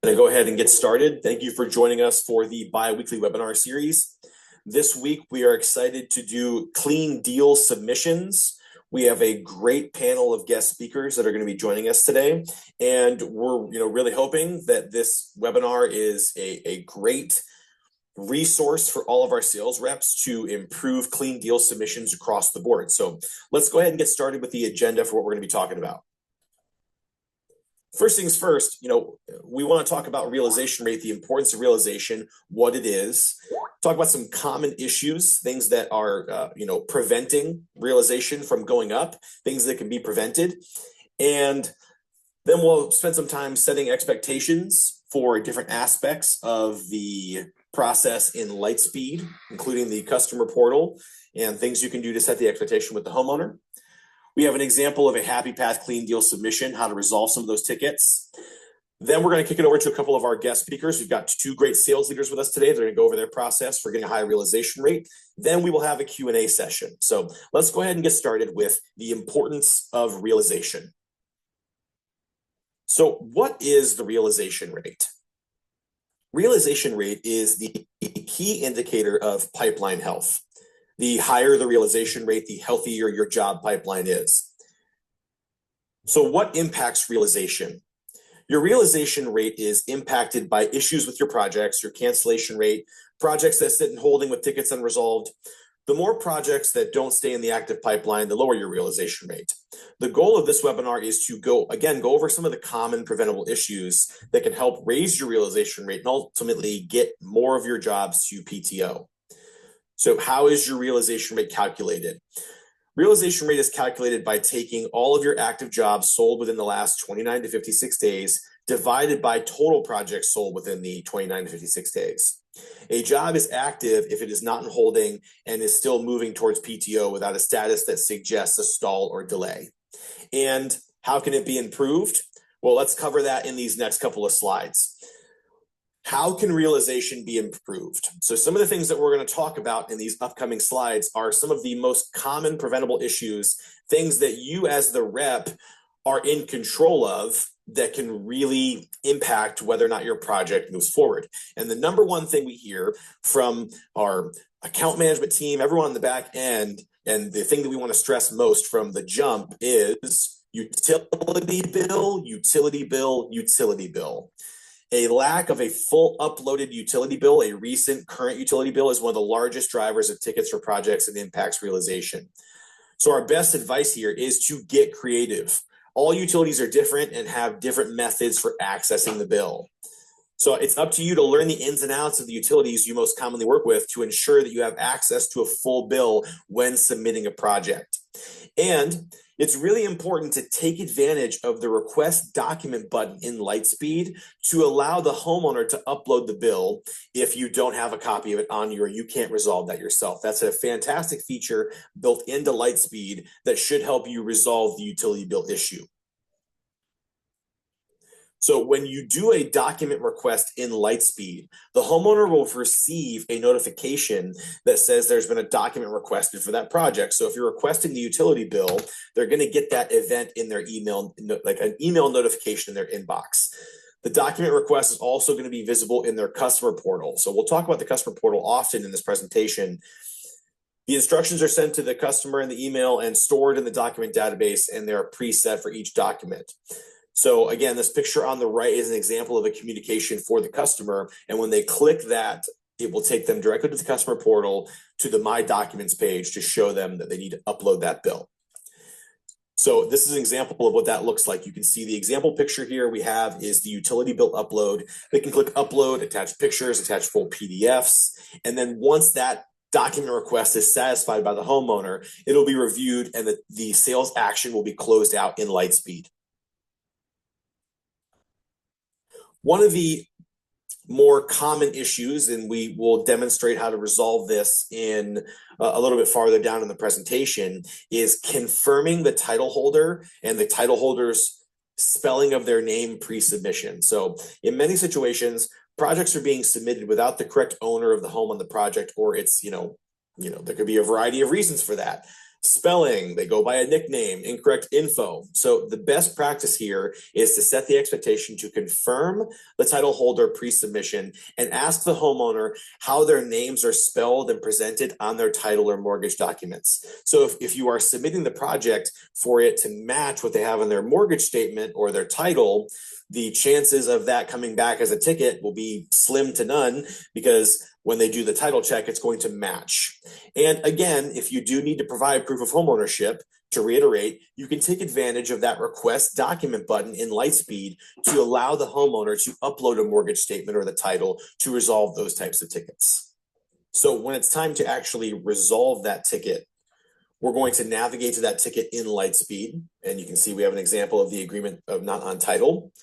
going to go ahead and get started. Thank you for joining us for the bi-weekly webinar series. This week, we are excited to do clean deal submissions. We have a great panel of guest speakers that are going to be joining us today. And we're really hoping that this webinar is a great resource for all of our sales reps to improve clean deal submissions across the board. So let's go ahead and get started with the agenda for what we're going to be talking about. First things first, we want to talk about realization rate, the importance of realization, what it is, talk about some common issues, things that are, preventing realization from going up, things that can be prevented. And then we'll spend some time setting expectations for different aspects of the process in Lightspeed, including the customer portal and things you can do to set the expectation with the homeowner. We have an example of a Happy Path clean deal submission, how to resolve some of those tickets. Then we're going to kick it over to a couple of our guest speakers. We've got two great sales leaders with us today. They're going to go over their process for getting a high realization rate. Then we will have a Q&A session. So let's go ahead and get started with the importance of realization. So what is the realization rate? Realization rate is the key indicator of pipeline health. The higher the realization rate, the healthier your job pipeline is. So what impacts realization? Your realization rate is impacted by issues with your projects, your cancellation rate, projects that sit in holding with tickets unresolved. The more projects that don't stay in the active pipeline, the lower your realization rate. The goal of this webinar is to go over some of the common preventable issues that can help raise your realization rate and ultimately get more of your jobs to PTO. So how is your realization rate calculated? Realization rate is calculated by taking all of your active jobs sold within the last 29 to 56 days divided by total projects sold within the 29 to 56 days. A job is active if it is not in holding and is still moving towards PTO without a status that suggests a stall or delay. And how can it be improved? Well, let's cover that in these next couple of slides. How can realization be improved? So some of the things that we're going to talk about in these upcoming slides are some of the most common preventable issues, things that you as the rep are in control of that can really impact whether or not your project moves forward. And the number one thing we hear from our account management team, everyone on the back end, and the thing that we want to stress most from the jump is utility bill, utility bill, utility bill. A lack of a full uploaded utility bill, a recent current utility bill, is one of the largest drivers of tickets for projects and impacts realization. So our best advice here is to get creative. All utilities are different and have different methods for accessing the bill. So it's up to you to learn the ins and outs of the utilities you most commonly work with to ensure that you have access to a full bill when submitting a project. And it's really important to take advantage of the request document button in Lightspeed to allow the homeowner to upload the bill if you don't have a copy of it on you or you can't resolve that yourself. That's a fantastic feature built into Lightspeed that should help you resolve the utility bill issue. So when you do a document request in Lightspeed, the homeowner will receive a notification that says there's been a document requested for that project. So if you're requesting the utility bill, they're going to get that event in their email, like an email notification in their inbox. The document request is also going to be visible in their customer portal. So we'll talk about the customer portal often in this presentation. The instructions are sent to the customer in the email and stored in the document database, and they're preset for each document. So again, this picture on the right is an example of a communication for the customer. And when they click that, it will take them directly to the customer portal to the My Documents page to show them that they need to upload that bill. So this is an example of what that looks like. You can see the example picture here we have is the utility bill upload. They can click upload, attach pictures, attach full PDFs. And then once that document request is satisfied by the homeowner, it'll be reviewed and the sales action will be closed out in Lightspeed. One of the more common issues, and we will demonstrate how to resolve this in a little bit farther down in the presentation, is confirming the title holder and the title holder's spelling of their name pre-submission. So in many situations, projects are being submitted without the correct owner of the home on the project, or it's, there could be a variety of reasons for that. Spelling, they go by a nickname, incorrect info. So the best practice here is to set the expectation to confirm the title holder pre-submission and ask the homeowner how their names are spelled and presented on their title or mortgage documents. So if you are submitting the project for it to match what they have in their mortgage statement or their title, the chances of that coming back as a ticket will be slim to none, because when they do the title check, it's going to match. And again, if you do need to provide proof of homeownership, to reiterate, you can take advantage of that request document button in Lightspeed to allow the homeowner to upload a mortgage statement or the title to resolve those types of tickets. So when it's time to actually resolve that ticket, we're going to navigate to that ticket in Lightspeed. And you can see we have an example of the agreement of not on title.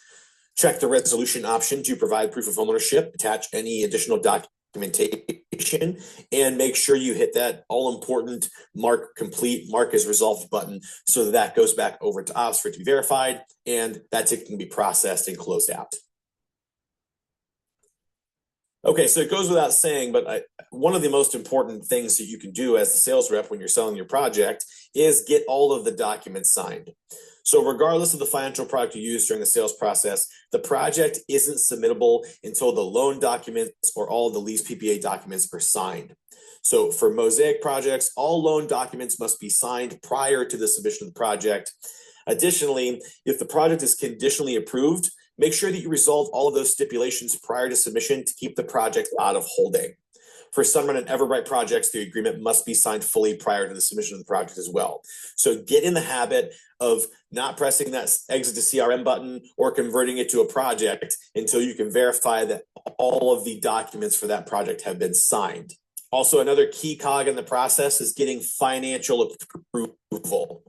Check the resolution option to provide proof of ownership, attach any additional documentation, and make sure you hit that all-important mark complete, mark as resolved button so that goes back over to ops for it to be verified, and that ticket can be processed and closed out. Okay, so it goes without saying, but one of the most important things that you can do as the sales rep when you're selling your project is get all of the documents signed. So regardless of the financial product you use during the sales process, the project isn't submittable until the loan documents or all of the lease PPA documents are signed. So for Mosaic projects, all loan documents must be signed prior to the submission of the project. Additionally, if the project is conditionally approved, make sure that you resolve all of those stipulations prior to submission to keep the project out of holding. For Sunrun and Everbright projects, the agreement must be signed fully prior to the submission of the project as well. So get in the habit of not pressing that exit to CRM button or converting it to a project until you can verify that all of the documents for that project have been signed. Also, another key cog in the process is getting financial approval.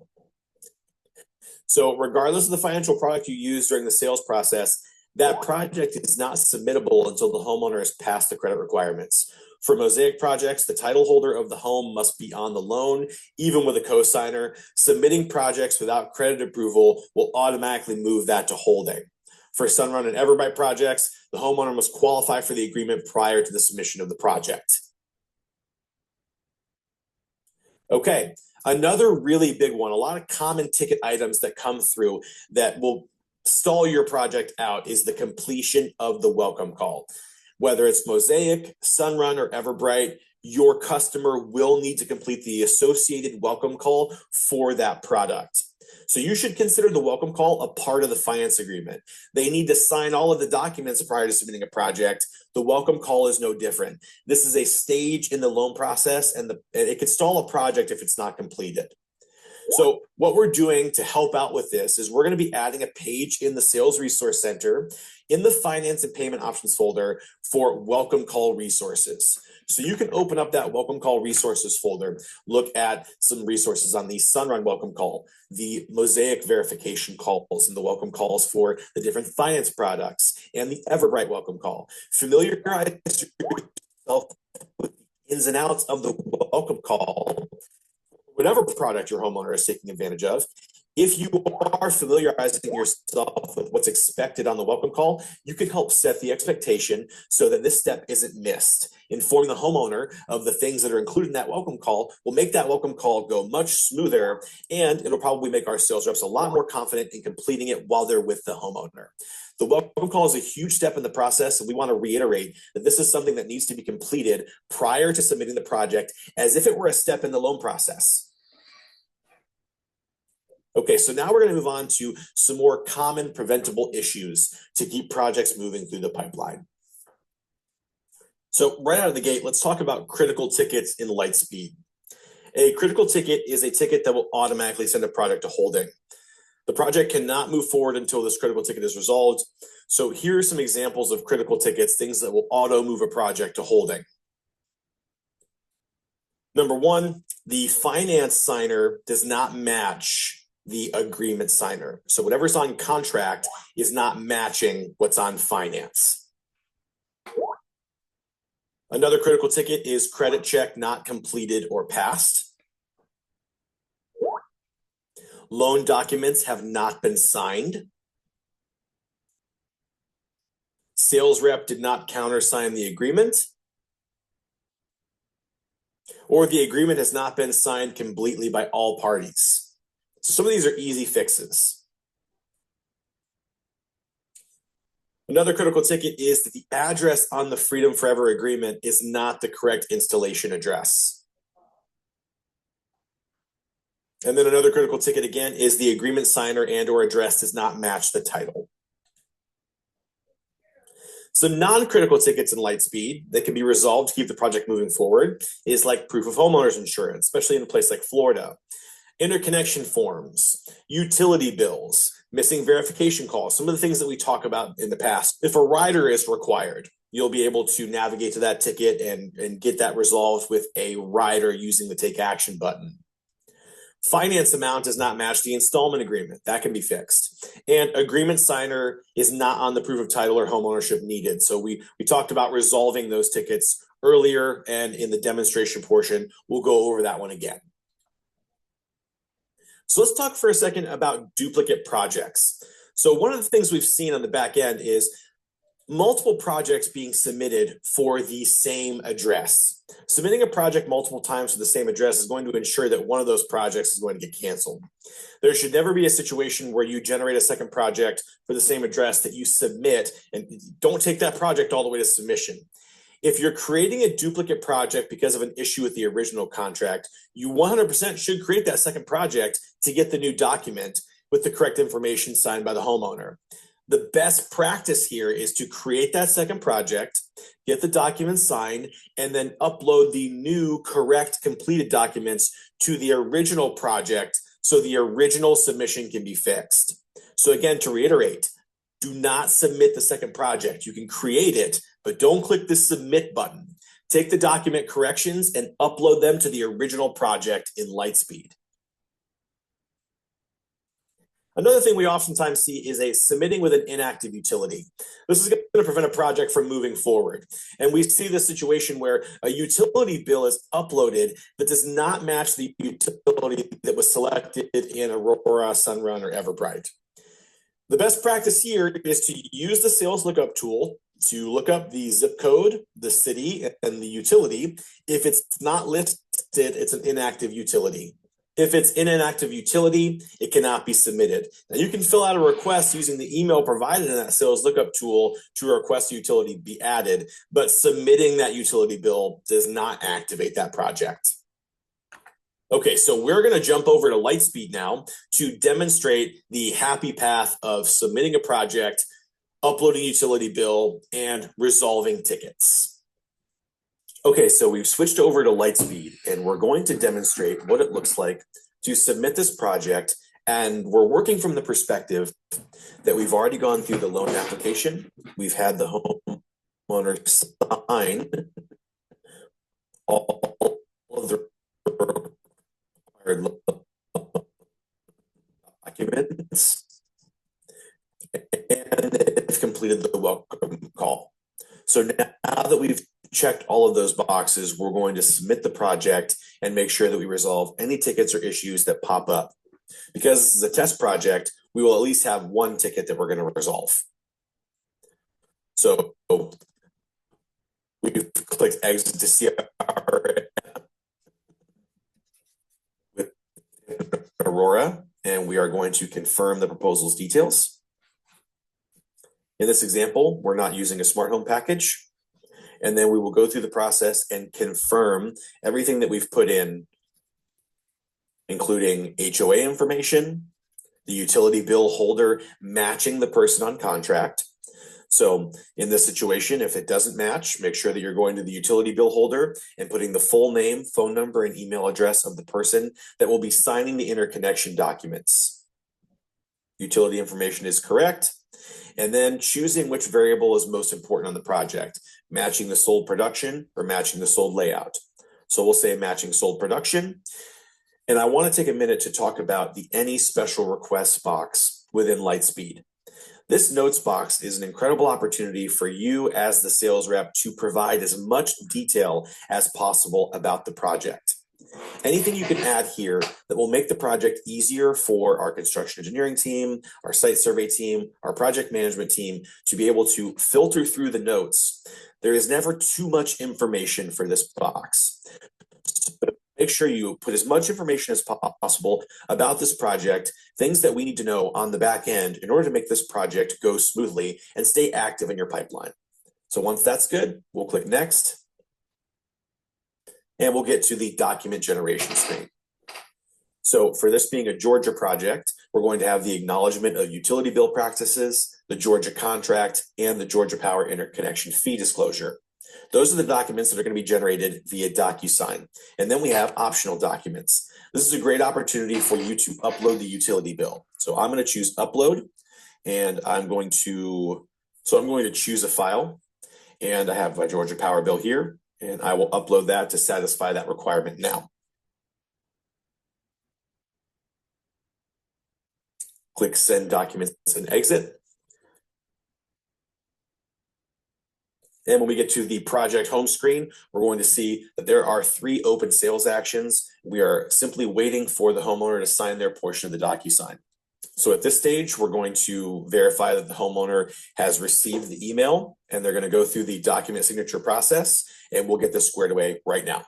So regardless of the financial product you use during the sales process, that project is not submittable until the homeowner has passed the credit requirements. For Mosaic projects, the title holder of the home must be on the loan, even with a cosigner. Submitting projects without credit approval will automatically move that to holding. For Sunrun and Everbright projects, the homeowner must qualify for the agreement prior to the submission of the project. Okay, another really big one, a lot of common ticket items that come through that will stall your project out is the completion of the welcome call. Whether it's Mosaic, Sunrun, or Everbright, your customer will need to complete the associated welcome call for that product. So you should consider the welcome call a part of the finance agreement. They need to sign all of the documents prior to submitting a project. The welcome call is no different. This is a stage in the loan process, and it could stall a project if it's not completed. So what we're doing to help out with this is we're going to be adding a page in the Sales Resource Center in the Finance and Payment Options folder for welcome call resources. So you can open up that welcome call resources folder, look at some resources on the Sunrun welcome call, the Mosaic verification calls, and the welcome calls for the different finance products, and the Everbright welcome call. Familiarize yourself with the ins and outs of the welcome call, whatever product your homeowner is taking advantage of. If you are familiarizing yourself with what's expected on the welcome call, you can help set the expectation so that this step isn't missed. Informing the homeowner of the things that are included in that welcome call will make that welcome call go much smoother, and it'll probably make our sales reps a lot more confident in completing it while they're with the homeowner. The welcome call is a huge step in the process, and we want to reiterate that this is something that needs to be completed prior to submitting the project, as if it were a step in the loan process. Okay, so now we're going to move on to some more common preventable issues to keep projects moving through the pipeline. So right out of the gate, let's talk about critical tickets in Lightspeed. A critical ticket is a ticket that will automatically send a project to holding. The project cannot move forward until this critical ticket is resolved. So here are some examples of critical tickets, things that will auto move a project to holding. Number one, the finance signer does not match the agreement signer. So whatever's on contract is not matching what's on finance. Another critical ticket is credit check not completed or passed. Loan documents have not been signed. Sales rep did not countersign the agreement. or the agreement has not been signed completely by all parties. So some of these are easy fixes. Another critical ticket is that the address on the Freedom Forever agreement is not the correct installation address. And then another critical ticket again is the agreement signer and or address does not match the title. Some non-critical tickets in Lightspeed that can be resolved to keep the project moving forward is like proof of homeowner's insurance, especially in a place like Florida. Interconnection forms, utility bills, missing verification calls, some of the things that we talk about in the past. If a rider is required, you'll be able to navigate to that ticket and get that resolved with a rider using the take action button. Finance amount does not match the installment agreement. That can be fixed. And agreement signer is not on the proof of title or home ownership needed. So we talked about resolving those tickets earlier, and in the demonstration portion, we'll go over that one again. So let's talk for a second about duplicate projects. So one of the things we've seen on the back end is multiple projects being submitted for the same address. Submitting a project multiple times for the same address is going to ensure that one of those projects is going to get canceled. There should never be a situation where you generate a second project for the same address that you submit and don't take that project all the way to submission. If you're creating a duplicate project because of an issue with the original contract, you 100% should create that second project to get the new document with the correct information signed by the homeowner. The best practice here is to create that second project, get the documents signed, and then upload the new correct completed documents to the original project so the original submission can be fixed. So again, to reiterate, do not submit the second project. You can create it, but don't click the submit button. Take the document corrections and upload them to the original project in Lightspeed. Another thing we oftentimes see is a submitting with an inactive utility. This is going to prevent a project from moving forward. And we see this situation where a utility bill is uploaded that does not match the utility that was selected in Aurora, Sunrun, or Everbright. The best practice here is to use the sales lookup tool to look up the zip code, the city, and the utility. If it's not listed, it's an inactive utility. If it's in an active utility, it cannot be submitted. Now you can fill out a request using the email provided in that sales lookup tool to request a utility be added, but submitting that utility bill does not activate that project. Okay, so we're going to jump over to Lightspeed now to demonstrate the happy path of submitting a project, uploading a utility bill, and resolving tickets. Okay, so we've switched over to Lightspeed, and we're going to demonstrate what it looks like to submit this project. And we're working from the perspective that we've already gone through the loan application. We've had the homeowner sign all of the required documents, and they've completed the welcome call. So now that we've checked all of those boxes, we're going to submit the project and make sure that we resolve any tickets or issues that pop up. Because this is a test project, we will at least have one ticket that we're going to resolve. So we've clicked exit to CR with Aurora, and we are going to confirm the proposal's details. In this example, we're not using a smart home package. And then we will go through the process and confirm everything that we've put in, including HOA information, the utility bill holder matching the person on contract. So in this situation, if it doesn't match, make sure that you're going to the utility bill holder and putting the full name, phone number, and email address of the person that will be signing the interconnection documents. Utility information is correct. And then choosing which variable is most important on the project, matching the sold production or matching the sold layout. So we'll say matching sold production. And I want to take a minute to talk about the any special requests box within Lightspeed. This notes box is an incredible opportunity for you as the sales rep to provide as much detail as possible about the project. Anything you can add here that will make the project easier for our construction engineering team, our site survey team, our project management team to be able to filter through the notes. There is never too much information for this box. Make sure you put as much information as possible about this project, things that we need to know on the back end in order to make this project go smoothly and stay active in your pipeline. So once that's good, we'll click next, and we'll get to the document generation screen. So for this being a Georgia project, we're going to have the acknowledgement of utility bill practices, the Georgia contract, and the Georgia Power interconnection fee disclosure. Those are the documents that are going to be generated via DocuSign. And then we have optional documents. This is a great opportunity for you to upload the utility bill. So I'm going to choose upload, and I'm going to choose a file, and I have my Georgia Power bill here, and I will upload that to satisfy that requirement now. Click Send Documents and Exit. And when we get to the project home screen, we're going to see that there are 3 open sales actions. We are simply waiting for the homeowner to sign their portion of the DocuSign. So at this stage, we're going to verify that the homeowner has received the email, and they're going to go through the document signature process, and we'll get this squared away right now.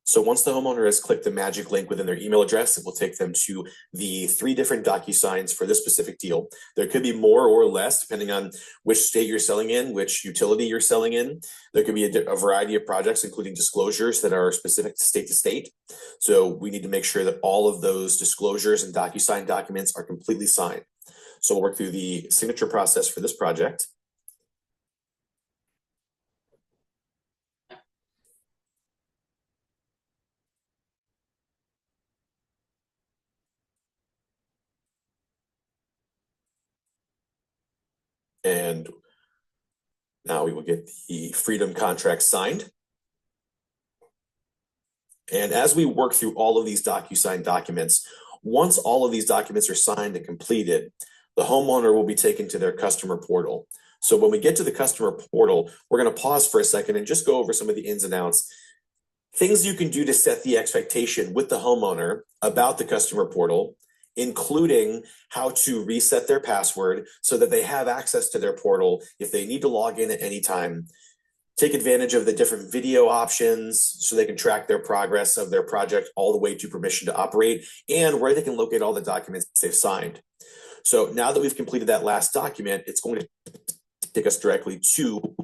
So once the homeowner has clicked the magic link within their email address, it will take them to the 3 different DocuSigns for this specific deal. There could be more or less, depending on which state you're selling in, which utility you're selling in. There could be a variety of projects, including disclosures that are specific to state. So we need to make sure that all of those disclosures and DocuSign documents are completely signed. So we'll work through the signature process for this project. And now we will get the Freedom contract signed. And as we work through all of these DocuSign documents, once all of these documents are signed and completed, the homeowner will be taken to their customer portal. So when we get to the customer portal, we're going to pause for a second and just go over some of the ins and outs. Things you can do to set the expectation with the homeowner about the customer portal, including how to reset their password so that they have access to their portal if they need to log in at any time. Take advantage of the different video options so they can track their progress of their project all the way to permission to operate, and where they can locate all the documents they've signed. So now that we've completed that last document, it's going to take us directly to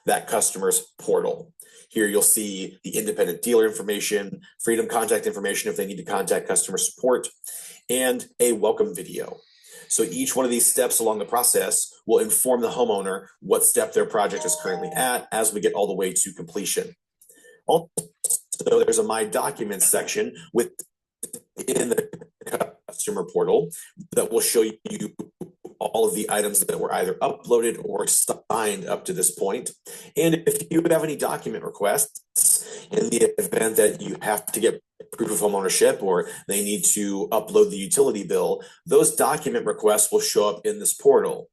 that customer's portal. Here you'll see the independent dealer information, Freedom contact information if they need to contact customer support, and a welcome video. So each one of these steps along the process will inform the homeowner what step their project is currently at as we get all the way to completion. Also, there's a My Documents section within the customer portal that will show you all of the items that were either uploaded or signed up to this point. And if you have any document requests in the event that you have to get proof of home ownership or they need to upload the utility bill, those document requests will show up in this portal.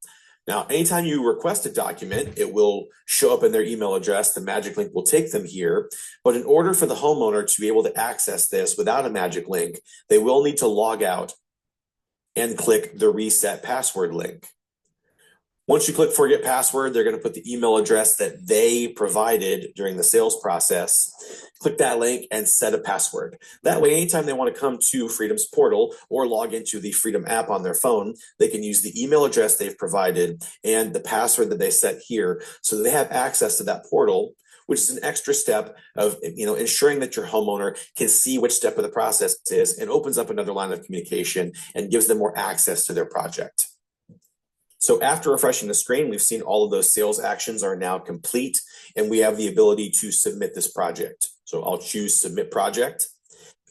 Now, anytime you request a document, it will show up in their email address. The magic link will take them here. But in order for the homeowner to be able to access this without a magic link, they will need to log out and click the reset password link. Once you click forget password, they're going to put the email address that they provided during the sales process. Click that link and set a password. That way, anytime they want to come to Freedom's portal or log into the Freedom app on their phone, they can use the email address they've provided and the password that they set here so that they have access to that portal, which is an extra step of ensuring that your homeowner can see which step of the process is and opens up another line of communication and gives them more access to their project. So after refreshing the screen, we've seen all of those sales actions are now complete, and we have the ability to submit this project. So I'll choose Submit Project.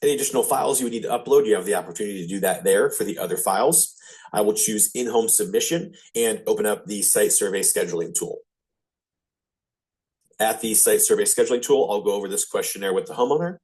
Any additional files you would need to upload, you have the opportunity to do that there for the other files. I will choose In-Home Submission and open up the Site Survey Scheduling tool. At the Site Survey Scheduling tool, I'll go over this questionnaire with the homeowner,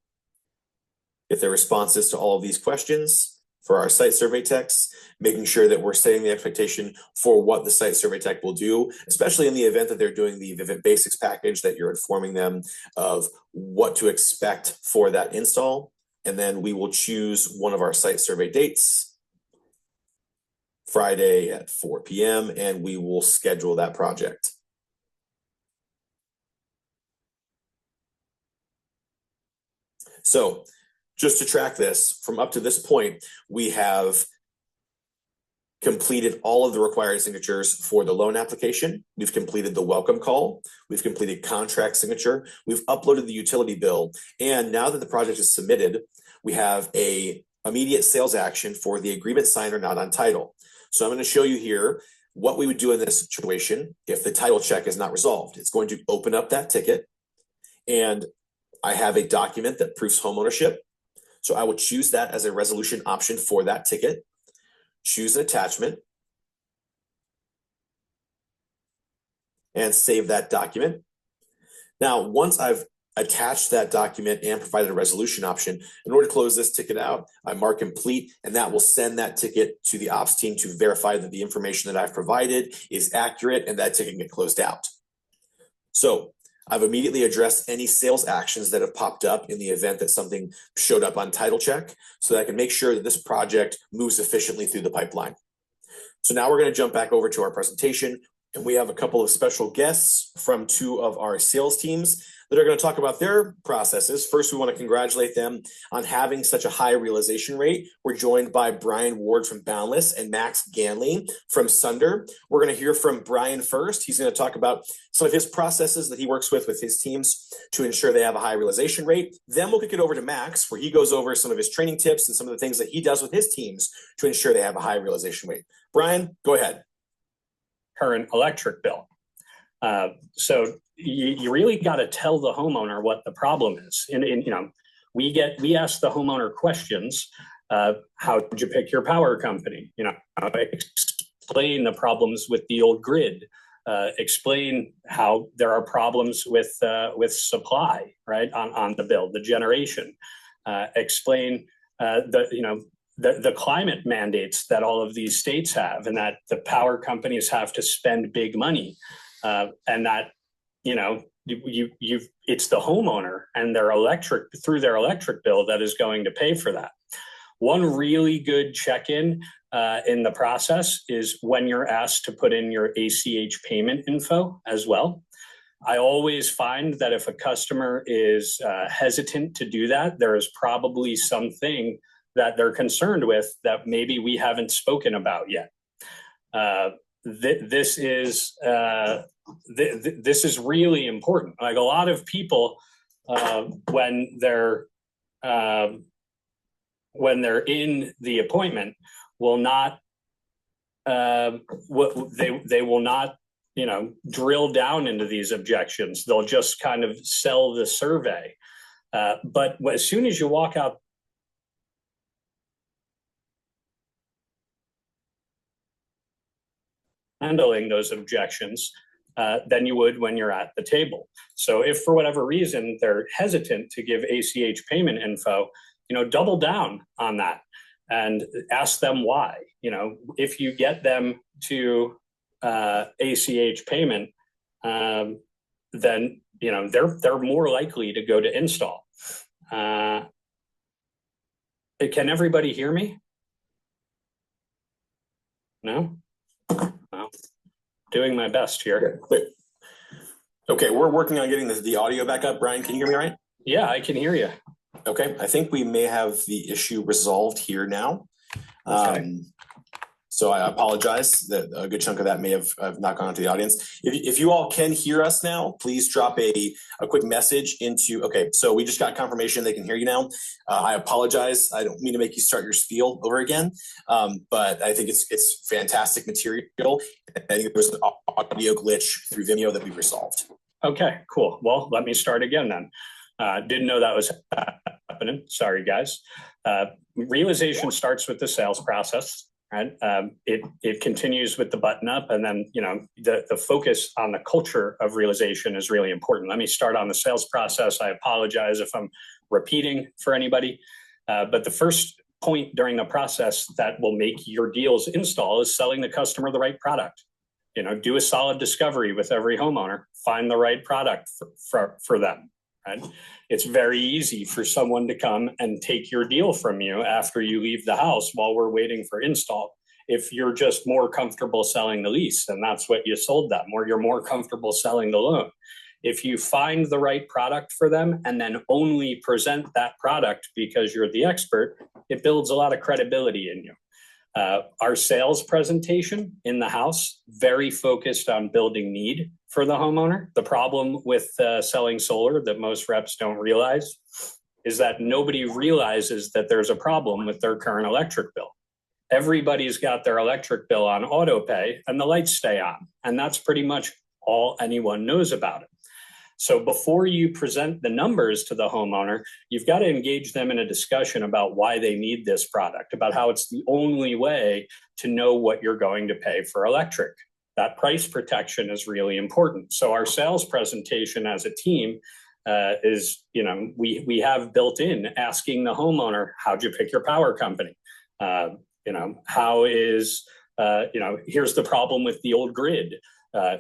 get their responses to all of these questions for our site survey techs, making sure that we're setting the expectation for what the site survey tech will do, especially in the event that they're doing the Vivint Basics package, that you're informing them of what to expect for that install. And then we will choose one of our site survey dates, Friday at 4 p.m., and we will schedule that project. So just to track this, from up to this point, we have completed all of the required signatures for the loan application. We've completed the welcome call. We've completed contract signature. We've uploaded the utility bill. And now that the project is submitted, we have a immediate sales action for the agreement signed or not on title. So I'm going to show you here what we would do in this situation if the title check is not resolved. It's going to open up that ticket, and I have a document that proves homeownership. So I will choose that as a resolution option for that ticket. Choose an attachment, and save that document. Now, once I've attached that document and provided a resolution option, in order to close this ticket out, I mark complete, and that will send that ticket to the ops team to verify that the information that I've provided is accurate and that ticket can get closed out. So I've immediately addressed any sales actions that have popped up in the event that something showed up on title check, so that I can make sure that this project moves efficiently through the pipeline. So now we're going to jump back over to our presentation, and we have a couple of special guests from two of our sales teams that are going to talk about their processes. First, we want to congratulate them on having such a high realization rate. We're joined by Brian Ward from Boundless and Max Ganley from Sunder. We're going to hear from Brian first. He's going to talk about some of his processes that he works with his teams to ensure they have a high realization rate. Then we'll kick it over to Max, where he goes over some of his training tips and some of the things that he does with his teams to ensure they have a high realization rate. Brian, go ahead. Current electric bill. So you really got to tell the homeowner what the problem is. And we ask the homeowner questions. How did you pick your power company? Explain the problems with the old grid. Explain how there are problems with supply, right, on the bill, the generation. Explain the climate mandates that all of these states have, and that the power companies have to spend big money, and that it's the homeowner and their electric bill that is going to pay for that. One really good check-in in the process is when you're asked to put in your ACH payment info as well. I always find that if a customer is hesitant to do that, there is probably something that they're concerned with that maybe we haven't spoken about yet. This is really important. Like, a lot of people, when they're in the appointment, will not they will not drill down into these objections. They'll just kind of sell the survey. But as soon as you walk out handling those objections than you would when you're at the table. So if for whatever reason they're hesitant to give ACH payment info, double down on that and ask them why. If you get them to ACH payment, then they're more likely to go to install. Can everybody hear me? No? Doing my best here. Okay, we're working on getting the audio back up. Brian, can you hear me all right? Yeah, I can hear you. Okay, I think we may have the issue resolved here now. Okay. So I apologize that a good chunk of that may have not gone to the audience. If you all can hear us now, please drop a quick message into, okay, so we just got confirmation they can hear you now. I apologize. I don't mean to make you start your spiel over again, but I think it's fantastic material. I think there's an audio glitch through Vimeo that we resolved. Okay, cool. Well, let me start again then. Didn't know that was happening. Sorry, guys. Realization starts with the sales process. Right. It continues with the button up, and then the focus on the culture of realization is really important. Let me start on the sales process. I apologize if I'm repeating for anybody, but the first point during the process that will make your deals install is selling the customer the right product. Do a solid discovery with every homeowner. Find the right product for them. Right. It's very easy for someone to come and take your deal from you after you leave the house while we're waiting for install. If you're just more comfortable selling the lease, and that's what you sold them, or you're more comfortable selling the loan. If you find the right product for them and then only present that product because you're the expert, it builds a lot of credibility in you. Our sales presentation in the house, very focused on building need for the homeowner. The problem with selling solar that most reps don't realize is that nobody realizes that there's a problem with their current electric bill. Everybody's got their electric bill on auto pay and the lights stay on. And that's pretty much all anyone knows about it. So before you present the numbers to the homeowner, you've got to engage them in a discussion about why they need this product, about how it's the only way to know what you're going to pay for electric. That price protection is really important. So our sales presentation as a team is, we have built in asking the homeowner, how'd you pick your power company? How is, here's the problem with the old grid.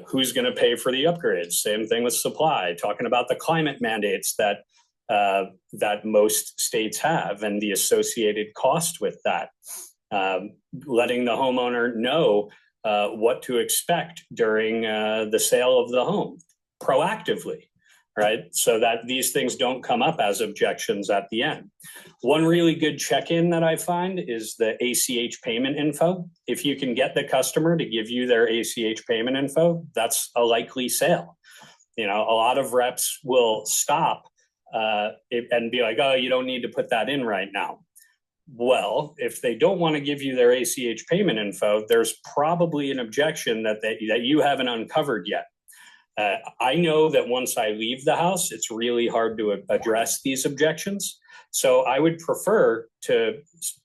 Who's going to pay for the upgrades? Same thing with supply, talking about the climate mandates that most states have and the associated cost with that. Letting the homeowner know what to expect during the sale of the home proactively, right? So that these things don't come up as objections at the end. One really good check-in that I find is the ACH payment info. If you can get the customer to give you their ACH payment info, that's a likely sale. A lot of reps will stop and be like, oh, you don't need to put that in right now. Well, if they don't want to give you their ACH payment info, there's probably an objection that you haven't uncovered yet. I know that once I leave the house, it's really hard to address these objections. So I would prefer to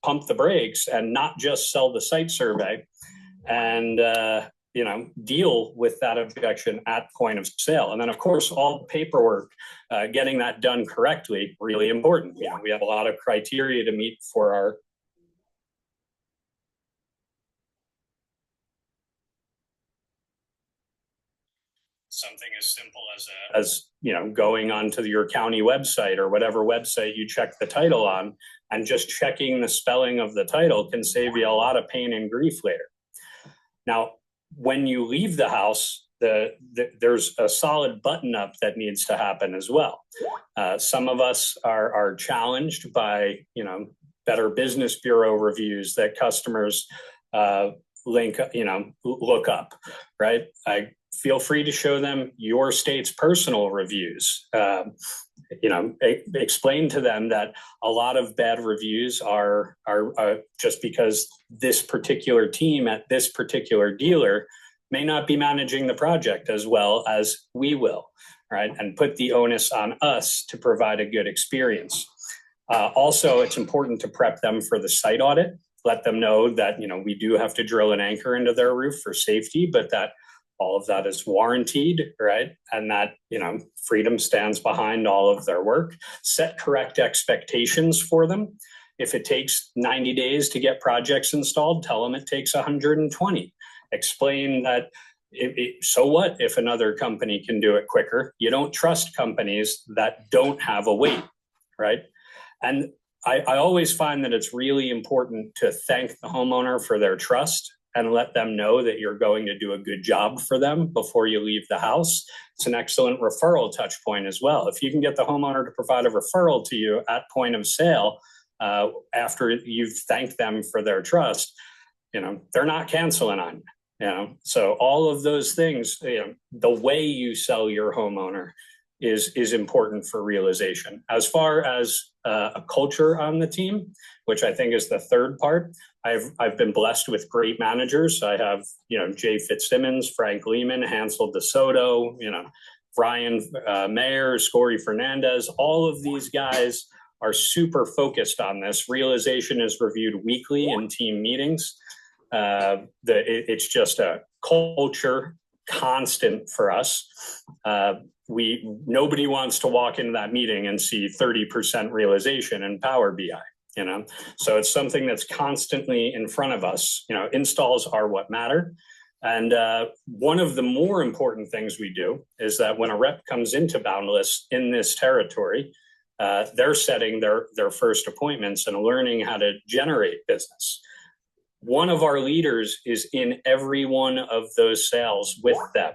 pump the brakes and not just sell the site survey and, deal with that objection at point of sale. And then, of course, all the paperwork, getting that done correctly, really important. We have a lot of criteria to meet for our something as simple as going onto your county website or whatever website you check the title on, and just checking the spelling of the title can save you a lot of pain and grief later. Now, when you leave the house, there's a solid button up that needs to happen as well. Some of us are challenged by Better Business Bureau reviews that customers look up, right? I feel free to show them your state's personal reviews. Explain to them that a lot of bad reviews are just because this particular team at this particular dealer may not be managing the project as well as we will, right? And put the onus on us to provide a good experience. Also, it's important to prep them for the site audit. Let them know that, we do have to drill an anchor into their roof for safety, but that all of that is warranted, right? And that, Freedom stands behind all of their work. Set correct expectations for them. If it takes 90 days to get projects installed, tell them it takes 120. Explain that, so what if another company can do it quicker? You don't trust companies that don't have a wait, right? And I always find that it's really important to thank the homeowner for their trust and let them know that you're going to do a good job for them before you leave the house. It's an excellent referral touch point as well. If you can get the homeowner to provide a referral to you at point of sale after you've thanked them for their trust, they're not canceling on you. So all of those things, the way you sell your homeowner is important for realization. As far as a culture on the team, which I think is the third part, I've been blessed with great managers. I have, Jay Fitzsimmons, Frank Lehman, Hansel DeSoto, Brian Mayer, Scory Fernandez. All of these guys are super focused on this. Realization is reviewed weekly in team meetings. It's just a culture constant for us. Nobody wants to walk into that meeting and see 30% realization in Power BI. So it's something that's constantly in front of us. Installs are what matter. And one of the more important things we do is that when a rep comes into Boundless in this territory, they're setting their first appointments and learning how to generate business. One of our leaders is in every one of those sales with them.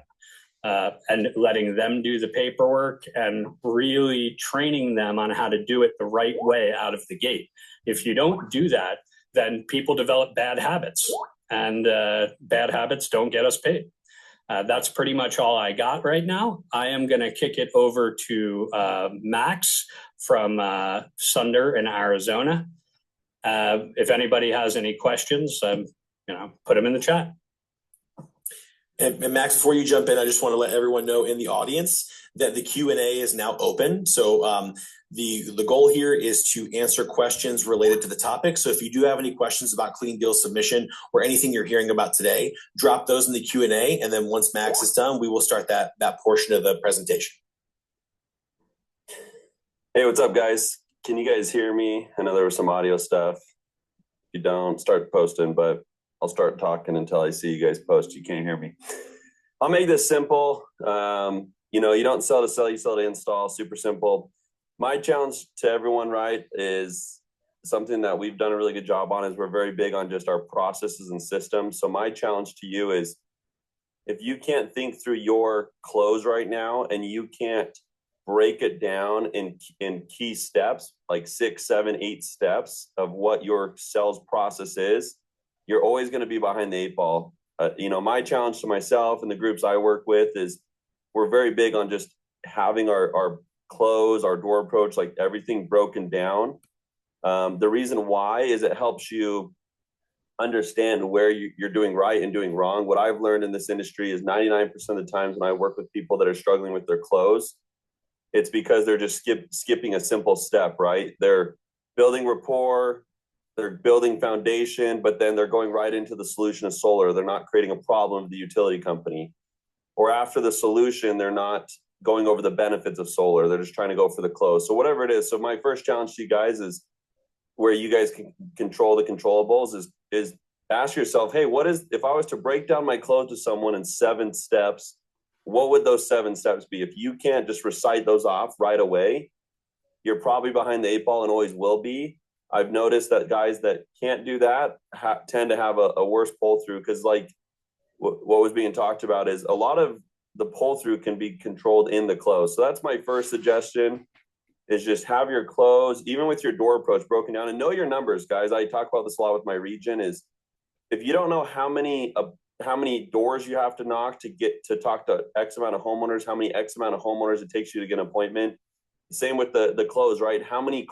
and letting them do the paperwork and really training them on how to do it the right way out of the gate. If you don't do that, then people develop bad habits, and bad habits don't get us paid. That's pretty much all I got right now. I am going to kick it over to Max from Sunder in Arizona. If anybody has any questions, put them in the chat. And Max, before you jump in, I just want to let everyone know in the audience that the Q&A is now open. So the goal here is to answer questions related to the topic. So if you do have any questions about clean deal submission or anything you're hearing about today, drop those in the Q&A. And then once Max is done, we will start that portion of the presentation. Hey, what's up, guys? Can you guys hear me? I know there was some audio stuff. If you don't, start posting, but I'll start talking until I see you guys post. You can't hear me. I'll make this simple. You don't sell to sell, you sell to install. Super simple. My challenge to everyone, right, is something that we've done a really good job on is we're very big on just our processes and systems. So my challenge to you is if you can't think through your close right now and you can't break it down in key steps, like 6, 7, 8 steps of what your sales process is, you're always going to be behind the 8 ball. My challenge to myself and the groups I work with is we're very big on just having our close, our door approach, like everything broken down. The reason why is it helps you understand where you're doing right and doing wrong. What I've learned in this industry is 99% of the times when I work with people that are struggling with their close, it's because they're just skipping a simple step, right? They're building rapport, they're building foundation, but then they're going right into the solution of solar. They're not creating a problem with the utility company. Or after the solution, they're not going over the benefits of solar. They're just trying to go for the close. So whatever it is. So my first challenge to you guys is where you guys can control the controllables is ask yourself, hey, if I was to break down my close to someone in 7 steps, what would those 7 steps be? If you can't just recite those off right away, you're probably behind the 8 ball and always will be. I've noticed that guys that can't do that tend to have a worse pull through because like what was being talked about is a lot of the pull through can be controlled in the close. So that's my first suggestion is just have your close, even with your door approach broken down and know your numbers, guys. I talk about this a lot with my region is if you don't know how many doors you have to knock to get to talk to X amount of homeowners, how many X amount of homeowners it takes you to get an appointment. Same with the close, right? How many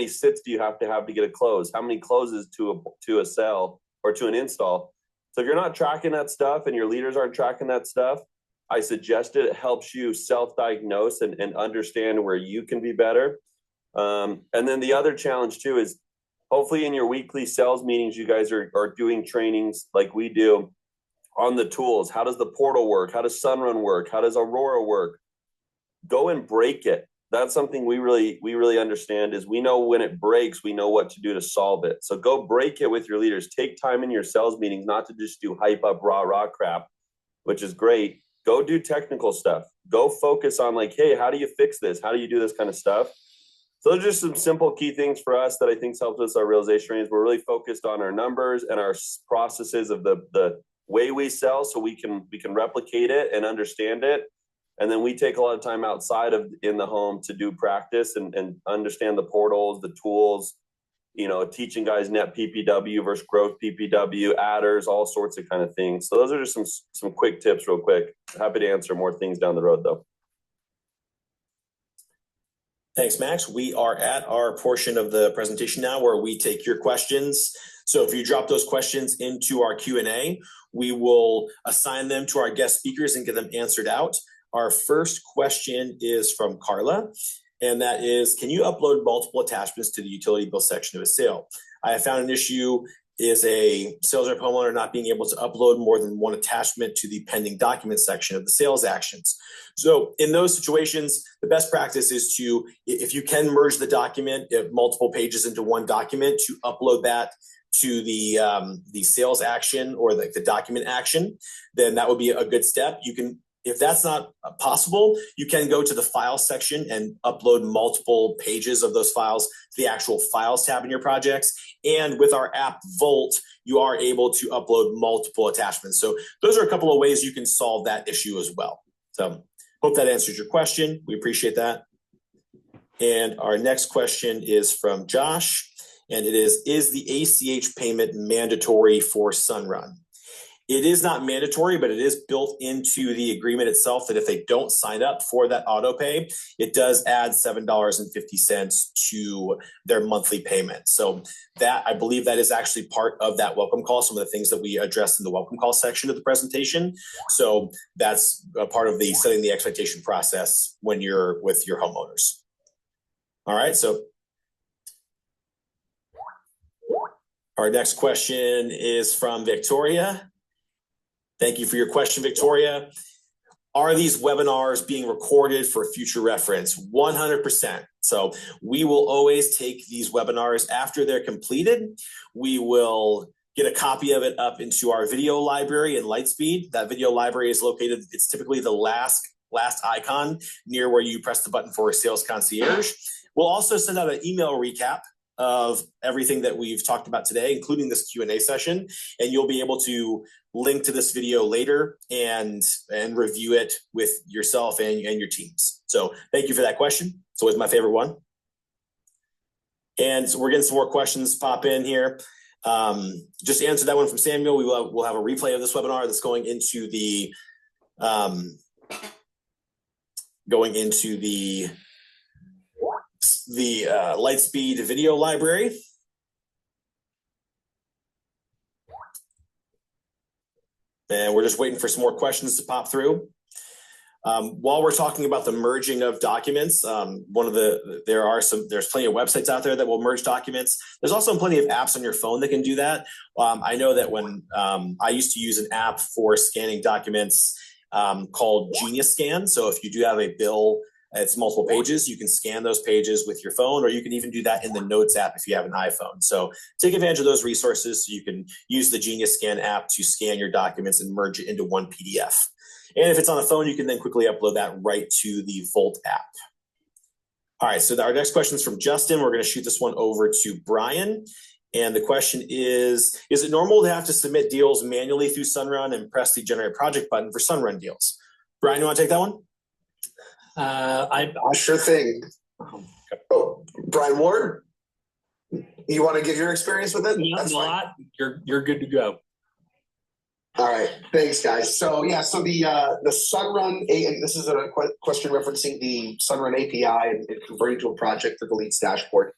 sits do you have to get a close? How many closes to a sell or to an install? So if you're not tracking that stuff and your leaders aren't tracking that stuff, I suggest it helps you self-diagnose and understand where you can be better. And then the other challenge too is hopefully in your weekly sales meetings, you guys are doing trainings like we do on the tools. How does the portal work? How does Sunrun work? How does Aurora work? Go and break it. That's something we really understand is we know when it breaks, we know what to do to solve it. So go break it with your leaders. Take time in your sales meetings, not to just do hype up rah crap, which is great. Go do technical stuff. Go focus on like, hey, how do you fix this? How do you do this kind of stuff? So those are just some simple key things for us that I think helps us our realization rates. We're really focused on our numbers and our processes of the way we sell so we can replicate it and understand it. And then we take a lot of time outside of in the home to do practice and understand the portals, the tools, teaching guys net PPW versus growth PPW, adders, all sorts of kind of things. So those are just some quick tips real quick. Happy to answer more things down the road though. Thanks, Max. We are at our portion of the presentation now where we take your questions. So if you drop those questions into our Q&A, we will assign them to our guest speakers and get them answered out. Our first question is from Carla, and that is, can you upload multiple attachments to the utility bill section of a sale? I have found an issue is a sales rep homeowner not being able to upload more than one attachment to the pending document section of the sales actions. So in those situations, the best practice is to, if you can merge the document, multiple pages into one document, to upload that to the sales action or the document action, then that would be a good step. You can, if that's not possible, you can go to the file section and upload multiple pages of those files to the actual files tab in your projects. And with our app Volt, you are able to upload multiple attachments. So those are a couple of ways you can solve that issue as well. So hope that answers your question. We appreciate that. And our next question is from Josh, and it is the ACH payment mandatory for Sunrun? It is not mandatory, but it is built into the agreement itself that if they don't sign up for that auto pay, it does add $7.50 to their monthly payment. So that, I believe that is actually part of that welcome call, some of the things that we addressed in the welcome call section of the presentation. So that's a part of the setting the expectation process when you're with your homeowners. All right, so our next question is from Victoria. Thank you for your question, Victoria. Are these webinars being recorded for future reference? 100%. So we will always take these webinars after they're completed. We will get a copy of it up into our video library in Lightspeed. That video library is located, it's typically the last icon near where you press the button for a Sales Concierge. We'll also send out an email recap of everything that we've talked about today, including this Q&A session, and you'll be able to link to this video later and review it with yourself and your teams. So thank you for that question. It's always my favorite one. And so we're getting some more questions pop in here. Just answer that one from Samuel. We'll have a replay of this webinar that's going into the Lightspeed video library. And we're just waiting for some more questions to pop through. While we're talking about the merging of documents, there's plenty of websites out there that will merge documents. There's also plenty of apps on your phone that can do that. I know that when I used to use an app for scanning documents called Genius Scan. So if you do have a bill, it's multiple pages, you can scan those pages with your phone, or you can even do that in the Notes app if you have an iPhone. So take advantage of those resources so you can use the Genius Scan app to scan your documents and merge it into one PDF. And if it's on a phone, you can then quickly upload that right to the Volt app. All right, so our next question is from Justin. We're going to shoot this one over to Brian. And the question is it normal to have to submit deals manually through Sunrun and press the Generate Project button for Sunrun deals? Brian, you want to take that one? Sure thing. Oh, Brian Ward, you want to give your experience with it? That's fine. You're good to go. All right, thanks, guys. So yeah, so the Sunrun, this is a question referencing the Sunrun API and converting to a project through the Leads dashboard.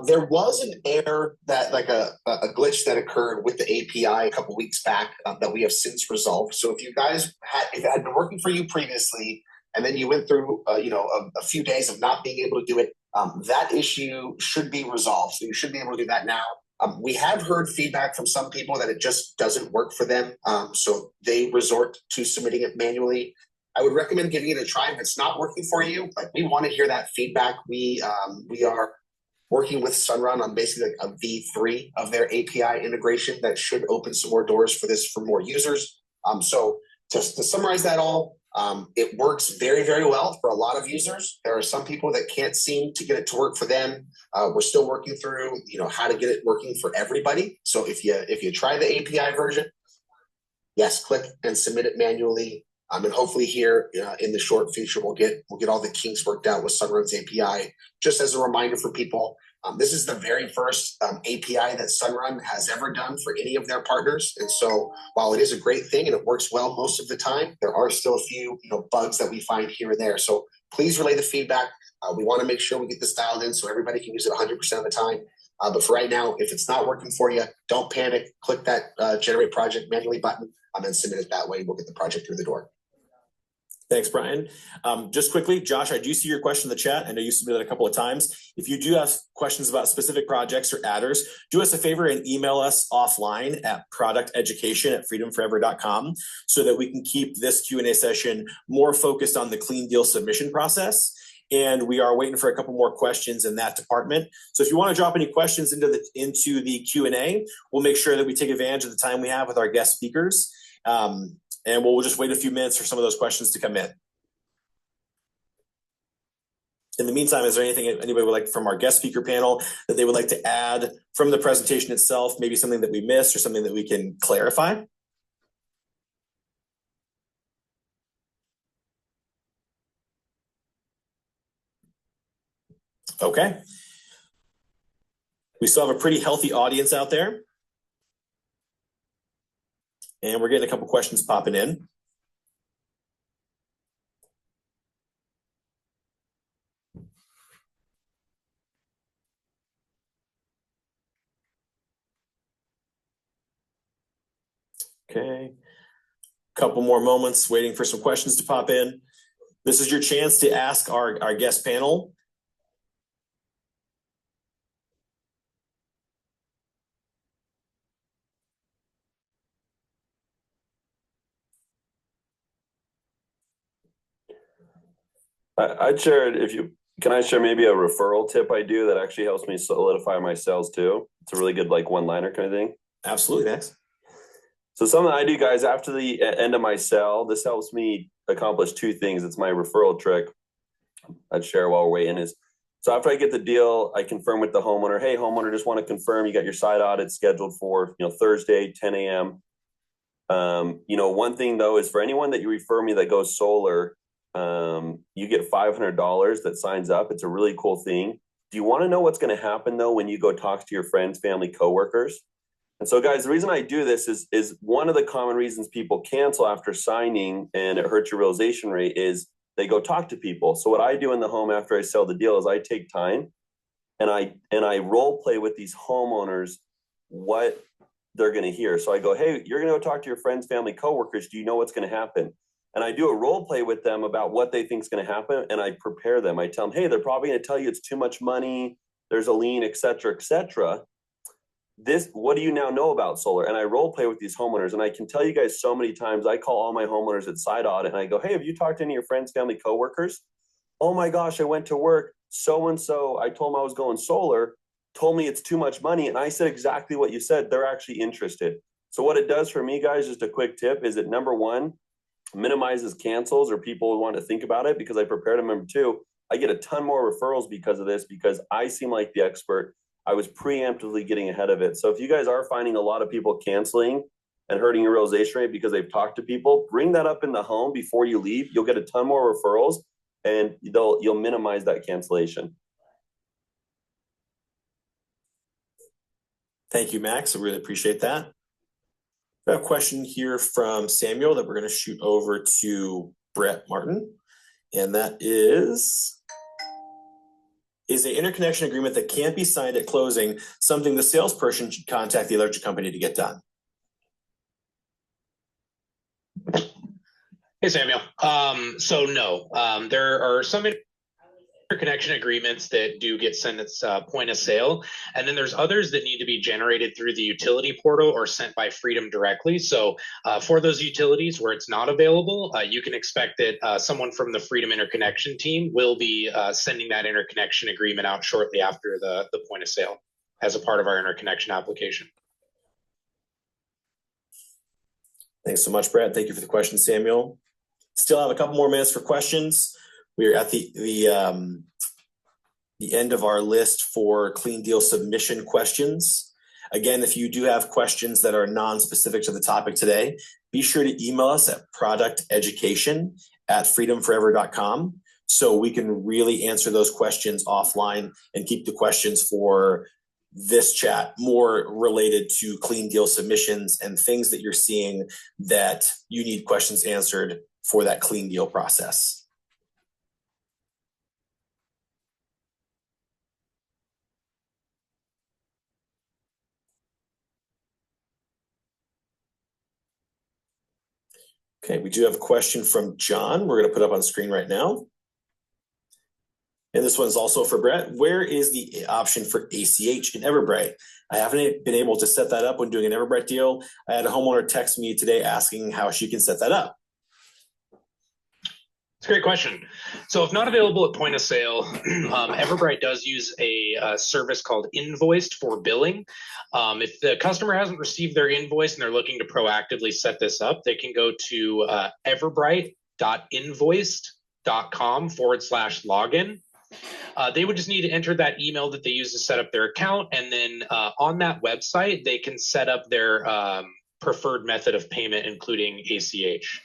There was an error that, like a glitch that occurred with the API a couple weeks back that we have since resolved. So if you guys if it had been working for you previously, and then you went through a few days of not being able to do it, that issue should be resolved. So you should be able to do that now. We have heard feedback from some people that it just doesn't work for them, so they resort to submitting it manually. I would recommend giving it a try if it's not working for you. Like, we want to hear that feedback. We are working with Sunrun on basically like a V3 of their API integration that should open some more doors for this for more users. So just to summarize that all, it works very, very well for a lot of users. There are some people that can't seem to get it to work for them. We're still working through, how to get it working for everybody. So if you try the API version, yes, click and submit it manually. And hopefully here in the short future, we'll get all the kinks worked out with Sunrun's API. Just as a reminder for people, this is the very first API that Sunrun has ever done for any of their partners. And so while it is a great thing and it works well most of the time, there are still a few bugs that we find here and there. So please relay the feedback. We want to make sure we get this dialed in so everybody can use it 100% of the time. But for right now, if it's not working for you, don't panic. Click that Generate Project manually button and then submit it that way. We'll get the project through the door. Thanks, Brian. Just quickly, Josh, I do see your question in the chat. I know you submitted a couple of times. If you do have questions about specific projects or adders, do us a favor and email us offline at producteducation@freedomforever.com so that we can keep this Q&A session more focused on the clean deal submission process. And we are waiting for a couple more questions in that department. So if you want to drop any questions into the Q&A, we'll make sure that we take advantage of the time we have with our guest speakers. And we'll just wait a few minutes for some of those questions to come in. In the meantime, is there anything anybody would like from our guest speaker panel that they would like to add from the presentation itself, maybe something that we missed or something that we can clarify? Okay. We still have a pretty healthy audience out there. And we're getting a couple questions popping in. Okay. Couple more moments waiting for some questions to pop in. This is your chance to ask our guest panel. I'd share it can I share maybe a referral tip I do that actually helps me solidify my sales too? It's a really good like one-liner kind of thing. Absolutely, Max. So something I do, guys, after the end of my sale, this helps me accomplish two things. It's my referral trick I'd share while we're waiting is, so after I get the deal, I confirm with the homeowner, hey, homeowner, just want to confirm you got your site audit scheduled for, Thursday, 10 a.m. One thing though is for anyone that you refer me that goes solar, you get $500 that signs up. It's a really cool thing. Do you want to know what's going to happen though when you go talk to your friends, family, coworkers? And so, guys, the reason I do this is one of the common reasons people cancel after signing and it hurts your realization rate is they go talk to people. So what I do in the home after I sell the deal is I take time and I role play with these homeowners what they're going to hear. So I go, hey, you're going to go talk to your friends, family, coworkers. Do you know what's going to happen? And I do a role play with them about what they think is going to happen. And I prepare them. I tell them, hey, they're probably going to tell you it's too much money. There's a lien, et cetera, et cetera. What do you now know about solar? And I role play with these homeowners. And I can tell you guys so many times, I call all my homeowners at site audit and I go, hey, have you talked to any of your friends, family, coworkers? Oh my gosh, I went to work. So-and-so, I told them I was going solar, told me it's too much money. And I said exactly what you said. They're actually interested. So what it does for me, guys, just a quick tip is that number one, minimizes cancels or people who want to think about it because I prepared them. Number two, I get a ton more referrals because of this because I seem like the expert. I was preemptively getting ahead of it. So if you guys are finding a lot of people canceling and hurting your realization rate because they've talked to people, bring that up in the home before you leave. You'll get a ton more referrals and you'll minimize that cancellation. Thank you, Max. I really appreciate that. I have a question here from Samuel that we're going to shoot over to Brett Martin. And that is an interconnection agreement that can't be signed at closing something the salesperson should contact the electric company to get done? Hey, Samuel. So no, there are some interconnection agreements that do get sent at point of sale, and then there's others that need to be generated through the utility portal or sent by Freedom directly. So for those utilities where it's not available, you can expect that someone from the Freedom interconnection team will be sending that interconnection agreement out shortly after the point of sale as a part of our interconnection application. Thanks so much, Brett. Thank you for the question, Samuel. Still have a couple more minutes for questions. We are at the end of our list for Clean Deal submission questions. Again, if you do have questions that are non-specific to the topic today, be sure to email us at producteducation@freedomforever.com so we can really answer those questions offline and keep the questions for this chat more related to Clean Deal submissions and things that you're seeing that you need questions answered for that Clean Deal process. Okay, we do have a question from John. We're going to put up on screen right now. And this one's also for Brett. Where is the option for ACH in Everbright? I haven't been able to set that up when doing an Everbright deal. I had a homeowner text me today asking how she can set that up. It's a great question. So if not available at point of sale, Everbright does use a service called Invoiced for billing. If the customer hasn't received their invoice and they're looking to proactively set this up, they can go to everbright.invoiced.com/login. They would just need to enter that email that they use to set up their account. And then on that website, they can set up their preferred method of payment, including ACH.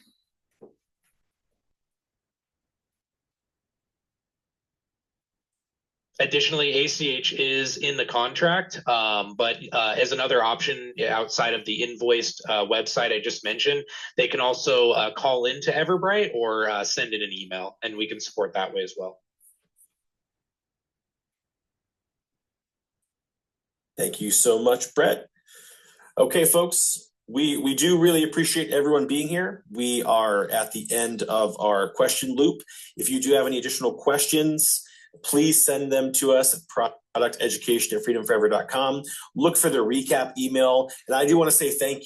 Additionally, ACH is in the contract, but as another option outside of the invoiced website I just mentioned, they can also call into Everbright or send in an email, and we can support that way as well. Thank you so much, Brett. Okay, folks, we do really appreciate everyone being here. We are at the end of our question loop. If you do have any additional questions, please send them to us at producteducation@freedomforever.com. Look for the recap email. And I do want to say thank you